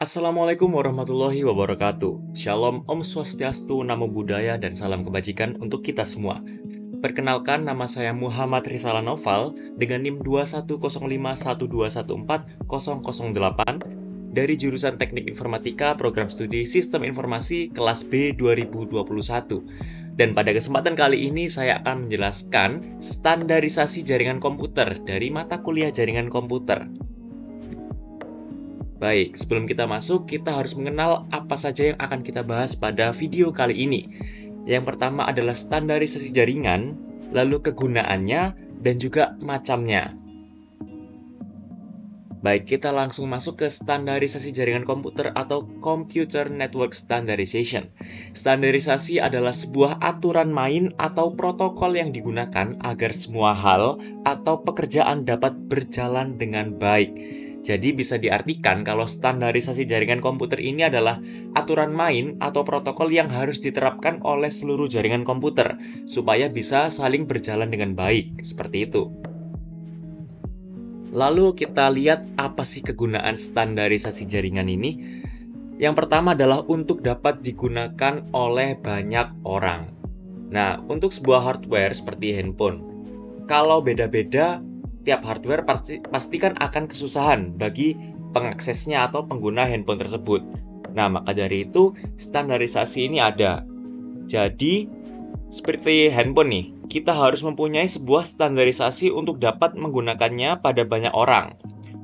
Assalamualaikum warahmatullahi wabarakatuh. Shalom, Om Swastiastu, Namo Buddhaya, dan salam kebajikan untuk kita semua. Perkenalkan, nama saya Muhammad Rizala Noval dengan NIM 21051214008 dari jurusan Teknik Informatika Program Studi Sistem Informasi kelas B 2021. Dan pada kesempatan kali ini saya akan menjelaskan standarisasi jaringan komputer dari mata kuliah jaringan komputer. Baik, sebelum kita masuk, kita harus mengenal apa saja yang akan kita bahas pada video kali ini. Yang pertama adalah standarisasi jaringan, lalu kegunaannya, dan juga macamnya. Baik, kita langsung masuk ke standarisasi jaringan komputer atau Computer Network Standardization. Standarisasi adalah sebuah aturan main atau protokol yang digunakan agar semua hal atau pekerjaan dapat berjalan dengan baik. Jadi bisa diartikan kalau standarisasi jaringan komputer ini adalah aturan main atau protokol yang harus diterapkan oleh seluruh jaringan komputer supaya bisa saling berjalan dengan baik, seperti itu. Lalu kita lihat apa sih kegunaan standarisasi jaringan ini. Yang pertama adalah untuk dapat digunakan oleh banyak orang. Nah, untuk sebuah hardware seperti handphone, kalau beda-beda, tiap hardware pasti kan akan kesusahan bagi pengaksesnya atau pengguna handphone tersebut. Nah, maka dari itu standarisasi ini ada. Jadi, seperti handphone nih, kita harus mempunyai sebuah standarisasi untuk dapat menggunakannya pada banyak orang.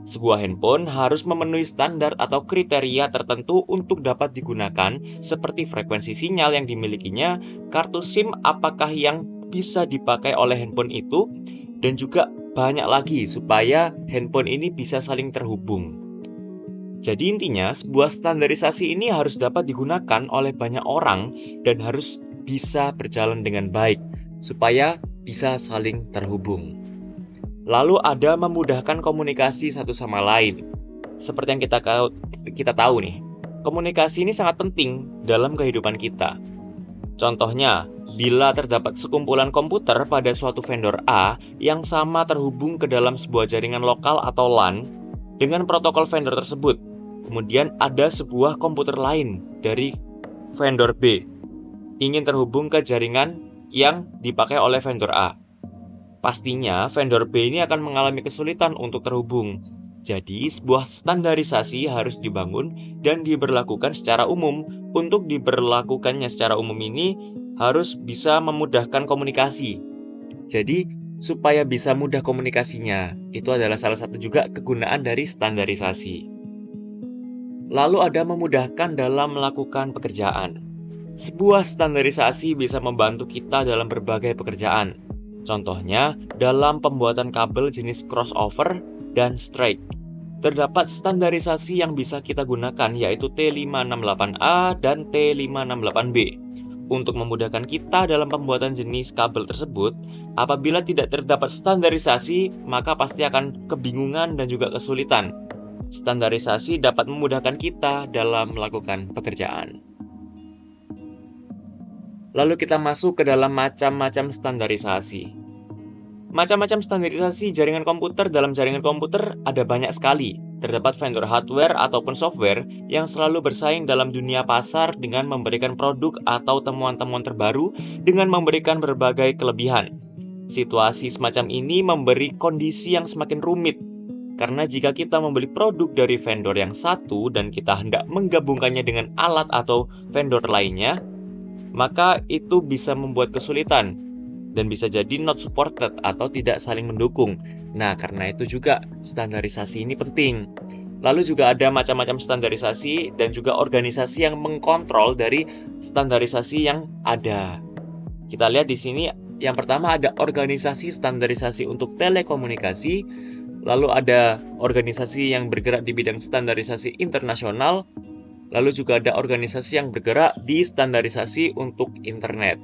Sebuah handphone harus memenuhi standar atau kriteria tertentu untuk dapat digunakan, seperti frekuensi sinyal yang dimilikinya, kartu SIM apakah yang bisa dipakai oleh handphone itu, dan juga banyak lagi supaya handphone ini bisa saling terhubung. Jadi intinya, sebuah standarisasi ini harus dapat digunakan oleh banyak orang dan harus bisa berjalan dengan baik supaya bisa saling terhubung. Lalu ada memudahkan komunikasi satu sama lain. Seperti yang kita tahu nih, komunikasi ini sangat penting dalam kehidupan kita. Contohnya, bila terdapat sekumpulan komputer pada suatu vendor A yang sama terhubung ke dalam sebuah jaringan lokal atau LAN dengan protokol vendor tersebut, kemudian ada sebuah komputer lain dari vendor B ingin terhubung ke jaringan yang dipakai oleh vendor A. Pastinya vendor B ini akan mengalami kesulitan untuk terhubung. Jadi, sebuah standarisasi harus dibangun dan diberlakukan secara umum. Untuk diberlakukannya secara umum ini harus bisa memudahkan komunikasi. Jadi, supaya bisa mudah komunikasinya, itu adalah salah satu juga kegunaan dari standarisasi. Lalu ada memudahkan dalam melakukan pekerjaan. Sebuah standarisasi bisa membantu kita dalam berbagai pekerjaan. Contohnya, dalam pembuatan kabel jenis crossover dan straight. Terdapat standarisasi yang bisa kita gunakan yaitu T568A dan T568B. Untuk memudahkan kita dalam pembuatan jenis kabel tersebut, apabila tidak terdapat standarisasi, maka pasti akan kebingungan dan juga kesulitan. Standarisasi dapat memudahkan kita dalam melakukan pekerjaan. Lalu kita masuk ke dalam macam-macam standarisasi. Macam-macam standarisasi jaringan komputer dalam jaringan komputer ada banyak sekali. Terdapat vendor hardware ataupun software yang selalu bersaing dalam dunia pasar dengan memberikan produk atau temuan-temuan terbaru dengan memberikan berbagai kelebihan. Situasi semacam ini memberi kondisi yang semakin rumit. Karena jika kita membeli produk dari vendor yang satu dan kita hendak menggabungkannya dengan alat atau vendor lainnya, maka itu bisa membuat kesulitan dan bisa jadi not supported atau tidak saling mendukung. Nah, karena itu juga standarisasi ini penting. Lalu juga ada macam-macam standarisasi dan juga organisasi yang mengkontrol dari standarisasi yang ada. Kita lihat di sini, yang pertama ada organisasi standarisasi untuk telekomunikasi, lalu ada organisasi yang bergerak di bidang standarisasi internasional, lalu juga ada organisasi yang bergerak di standarisasi untuk internet.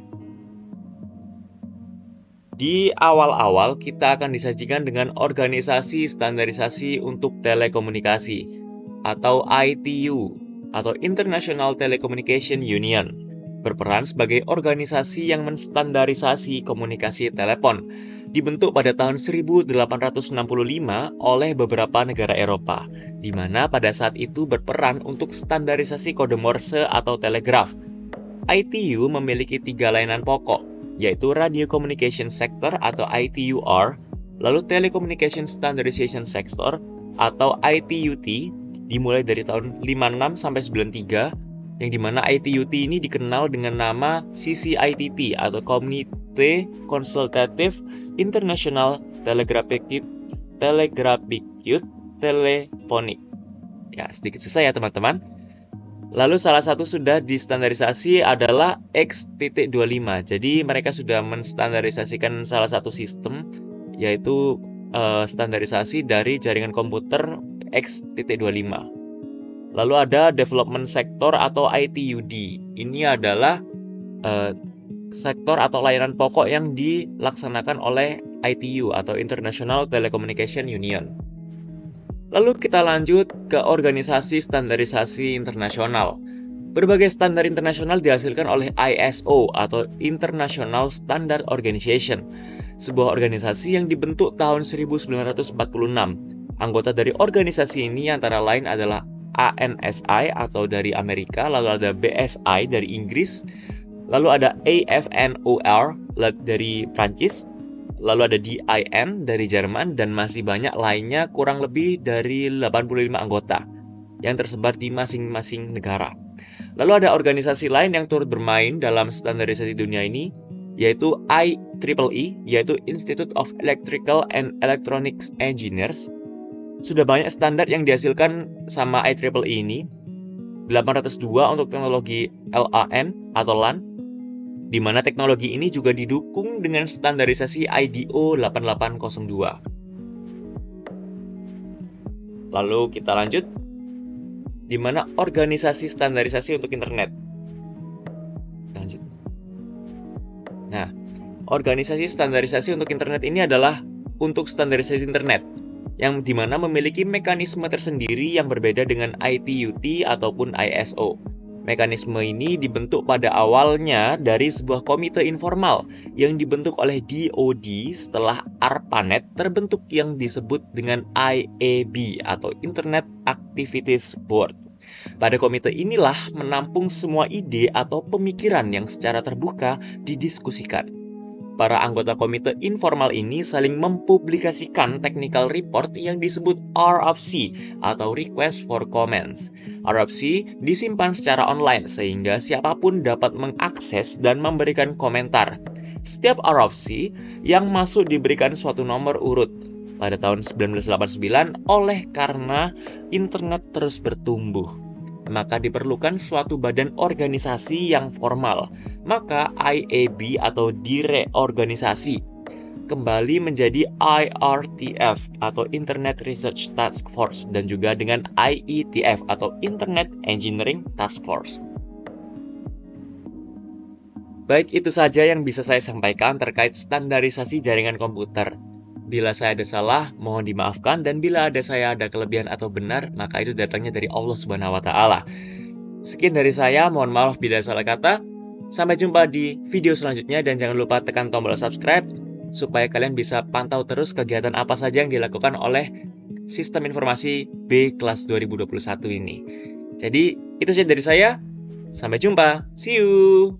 Di awal-awal kita akan disajikan dengan organisasi standarisasi untuk telekomunikasi atau ITU atau International Telecommunication Union. berperan sebagai organisasi yang menstandarisasi komunikasi telepon. Dibentuk pada tahun 1865 oleh beberapa negara Eropa, di mana pada saat itu berperan untuk standarisasi kode Morse atau telegraf. ITU memiliki 3 layanan pokok, yaitu Radio Communication Sector atau ITUR, lalu Telecommunication Standardization Sector atau ITUT, dimulai dari tahun 56 sampai 93, yang dimana ITUT ini dikenal dengan nama CCITT atau Comité Consultatif International Telegraphic Telephonic. Ya, sedikit susah ya teman-teman. Lalu salah satu sudah distandarisasi adalah X.25. Jadi mereka sudah menstandarisasikan salah satu sistem, yaitu standarisasi dari jaringan komputer X.25. Lalu ada Development Sector atau ITUD. Ini adalah sektor atau layanan pokok yang dilaksanakan oleh ITU atau International Telecommunication Union. Lalu kita lanjut ke organisasi standarisasi internasional. Berbagai standar internasional dihasilkan oleh ISO atau International Standard Organization, sebuah organisasi yang dibentuk tahun 1946. Anggota dari organisasi ini antara lain adalah ANSI atau dari Amerika, lalu ada BSI dari Inggris, lalu ada AFNOR dari Prancis, lalu ada DIN dari Jerman, dan masih banyak lainnya, kurang lebih dari 85 anggota yang tersebar di masing-masing negara. Lalu ada organisasi lain yang turut bermain dalam standarisasi dunia ini, yaitu IEEE, yaitu Institute of Electrical and Electronics Engineers. Sudah banyak standar yang dihasilkan sama IEEE ini, 802 untuk teknologi LAN atau LAN, di mana teknologi ini juga didukung dengan standarisasi IDO 8802. Lalu kita lanjut, di mana organisasi standarisasi untuk internet. Lanjut. Nah, organisasi standarisasi untuk internet ini adalah untuk standarisasi internet, yang dimana memiliki mekanisme tersendiri yang berbeda dengan ITUT ataupun ISO. Mekanisme ini dibentuk pada awalnya dari sebuah komite informal yang dibentuk oleh DoD setelah ARPANET terbentuk yang disebut dengan IAB atau Internet Activities Board. Pada komite inilah menampung semua ide atau pemikiran yang secara terbuka didiskusikan. Para anggota komite informal ini saling mempublikasikan technical report yang disebut RFC atau Request for Comments. RFC disimpan secara online sehingga siapapun dapat mengakses dan memberikan komentar. Setiap RFC yang masuk diberikan suatu nomor urut. Pada tahun 1989, oleh karena internet terus bertumbuh, maka diperlukan suatu badan organisasi yang formal. Maka IAB atau direorganisasi kembali menjadi IRTF atau Internet Research Task Force dan juga dengan IETF atau Internet Engineering Task Force. Baik, itu saja yang bisa saya sampaikan terkait standarisasi jaringan komputer. Bila saya ada salah, mohon dimaafkan, dan bila saya ada kelebihan atau benar, maka itu datangnya dari Allah Subhanahu wa Ta'ala. Sekian dari saya, mohon maaf bila salah kata. Sampai jumpa di video selanjutnya, dan jangan lupa tekan tombol subscribe supaya kalian bisa pantau terus kegiatan apa saja yang dilakukan oleh Sistem Informasi B kelas 2021 ini. Jadi, itu saja dari saya. Sampai jumpa. See you.